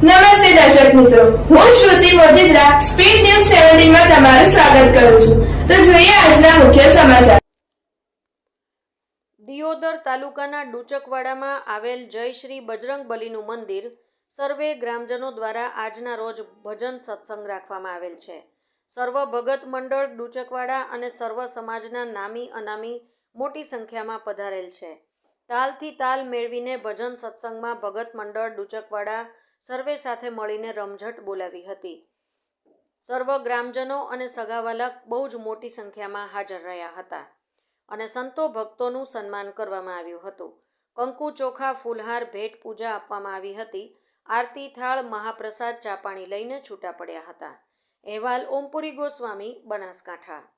નમસ્તે દર્શક મિત્રો, હું શ્રુતિ મોજીદ્રા સ્પીડ ન્યૂઝ 17 માં તમારું સ્વાગત કરું છું. તો જોઈએ આજના મુખ્ય સમાચાર. દિયોદર તાલુકાના ડુચકવાડામાં આવેલ જય શ્રી બજરંગબલીનું મંદિર સર્વે ગ્રામજનો દ્વારા આજના રોજ ભજન સત્સંગ રાખવામાં આવેલ છે. સર્વ ભગત મંડળ ડુચકવાડા અને સર્વ સમાજના નામી અનામી મોટી સંખ્યામાં પધારેલ છે. તાલથી તાલ મેળવીને ભજન સત્સંગમાં ભગત મંડળ ડુચકવાડા સર્વે સાથે મળીને રમઝટ બોલાવી હતી. સર્વ ગ્રામજનો અને સગાવાલા બહુ જ મોટી સંખ્યામાં હાજર રહ્યા હતા અને સંતો ભક્તોનું સન્માન કરવામાં આવ્યું હતું. કંકુ ચોખા ફૂલહાર ભેટ પૂજા આપવામાં આવી હતી. આરતી થાળ મહાપ્રસાદ ચાપાણી લઈને છૂટા પડ્યા હતા. અહેવાલ ઓમપુરી ગોસ્વામી, બનાસકાંઠા.